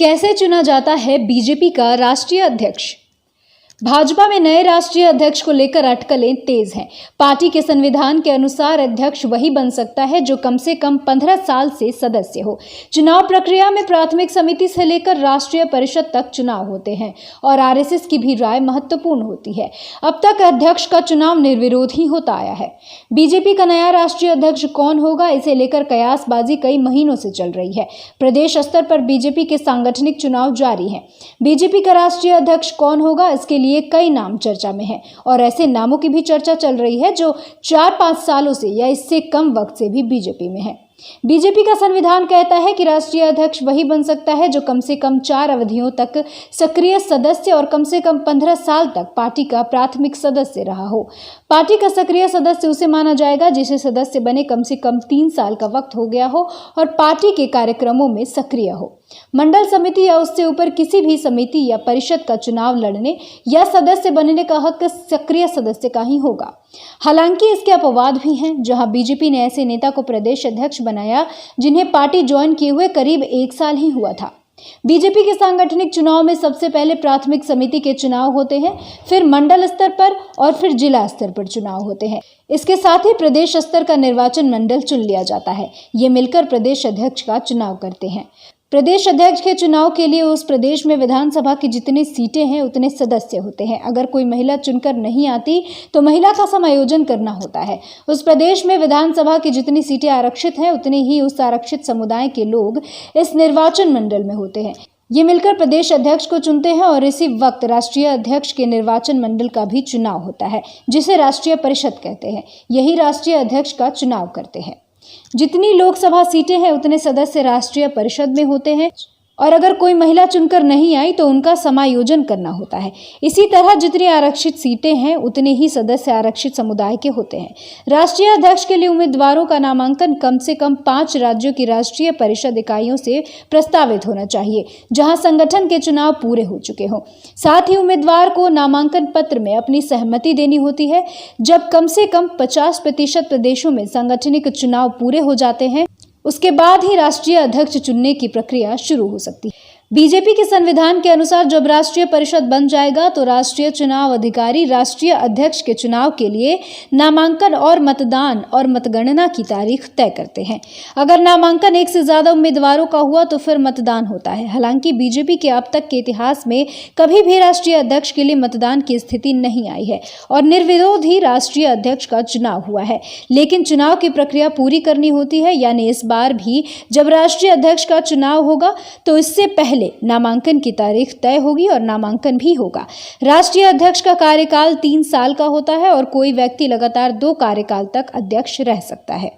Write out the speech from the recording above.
कैसे चुना जाता है बीजेपी का राष्ट्रीय अध्यक्ष? भाजपा में नए राष्ट्रीय अध्यक्ष को लेकर अटकलें तेज हैं। पार्टी के संविधान के अनुसार अध्यक्ष वही बन सकता है जो कम से कम 15 साल से सदस्य हो। चुनाव प्रक्रिया में प्राथमिक समिति से लेकर राष्ट्रीय परिषद तक चुनाव होते हैं और आरएसएस की भी राय महत्वपूर्ण होती है। अब तक अध्यक्ष का चुनाव निर्विरोध ही होता आया है। बीजेपी का नया राष्ट्रीय अध्यक्ष कौन होगा, इसे लेकर कयासबाजी कई महीनों से चल रही है। प्रदेश स्तर पर बीजेपी के सांगठनिक चुनाव जारी हैं। बीजेपी का राष्ट्रीय अध्यक्ष कौन होगा, इसके लिए कई नाम चर्चा में हैं और ऐसे नामों की भी चर्चा चल रही है जो 4-5 सालों से या इससे कम वक्त से भी बीजेपी में है। बीजेपी का संविधान कहता है कि राष्ट्रीय अध्यक्ष वही बन सकता है जो कम से कम 4 अवधियों तक सक्रिय सदस्य और कम से कम 15 साल तक पार्टी का प्राथमिक सदस्य रहा हो। पार्टी का सक्रिय सदस्य उसे माना जाएगा जिसे सदस्य बने कम से कम 3 साल का वक्त हो गया हो और पार्टी के कार्यक्रमों में सक्रिय हो। मंडल समिति या उससे ऊपर किसी भी समिति या परिषद का चुनाव लड़ने या सदस्य बनने का हक सक्रिय सदस्य का ही होगा। हालांकि इसके अपवाद भी हैं, जहां बीजेपी ने ऐसे नेता को प्रदेश अध्यक्ष बनाया जिन्हें पार्टी ज्वाइन किए हुए करीब 1 साल ही हुआ था। बीजेपी के सांगठनिक चुनाव में सबसे पहले प्राथमिक समिति के चुनाव होते हैं, फिर मंडल स्तर पर और फिर जिला स्तर पर चुनाव होते हैं। इसके साथ ही प्रदेश स्तर का निर्वाचन मंडल चुन लिया जाता है। ये मिलकर प्रदेश अध्यक्ष का चुनाव करते हैं। प्रदेश अध्यक्ष के चुनाव के लिए उस प्रदेश में विधानसभा की जितनी सीटें हैं उतने सदस्य होते हैं। अगर कोई महिला चुनकर नहीं आती तो महिला का समायोजन करना होता है। उस प्रदेश में विधानसभा की जितनी सीटें आरक्षित हैं उतने ही उस आरक्षित समुदाय के लोग इस निर्वाचन मंडल में होते हैं। ये मिलकर प्रदेश अध्यक्ष को चुनते हैं और इसी वक्त राष्ट्रीय अध्यक्ष के निर्वाचन मंडल का भी चुनाव होता है, जिसे राष्ट्रीय परिषद कहते हैं। यही राष्ट्रीय अध्यक्ष का चुनाव करते हैं। जितनी लोकसभा सीटें हैं उतने सदस्य राष्ट्रीय परिषद में होते हैं और अगर कोई महिला चुनकर नहीं आई तो उनका समायोजन करना होता है। इसी तरह जितनी आरक्षित सीटें हैं उतने ही सदस्य आरक्षित समुदाय के होते हैं। राष्ट्रीय अध्यक्ष के लिए उम्मीदवारों का नामांकन कम से कम 5 राज्यों की राष्ट्रीय परिषद इकाइयों से प्रस्तावित होना चाहिए, जहां संगठन के चुनाव पूरे हो चुके हों। साथ ही उम्मीदवार को नामांकन पत्र में अपनी सहमति देनी होती है। जब कम से कम 50% प्रदेशों में सांगठनिक चुनाव पूरे हो जाते हैं, उसके बाद ही राष्ट्रीय अध्यक्ष चुनने की प्रक्रिया शुरू हो सकती है। बीजेपी के संविधान के अनुसार जब राष्ट्रीय परिषद बन जाएगा तो राष्ट्रीय चुनाव अधिकारी राष्ट्रीय अध्यक्ष के चुनाव के लिए नामांकन और मतदान और मतगणना की तारीख तय करते हैं। अगर नामांकन 1 से ज्यादा उम्मीदवारों का हुआ तो फिर मतदान होता है। हालांकि बीजेपी के अब तक के इतिहास में कभी भी राष्ट्रीय अध्यक्ष के लिए मतदान की स्थिति नहीं आई है और निर्विरोध ही राष्ट्रीय अध्यक्ष का चुनाव हुआ है। लेकिन चुनाव की प्रक्रिया पूरी करनी होती है, यानी इस बार भी जब राष्ट्रीय अध्यक्ष का चुनाव होगा तो इससे पहले नामांकन की तारीख तय होगी और नामांकन भी होगा। राष्ट्रीय अध्यक्ष का कार्यकाल 3 साल का होता है और कोई व्यक्ति लगातार 2 कार्यकाल तक अध्यक्ष रह सकता है।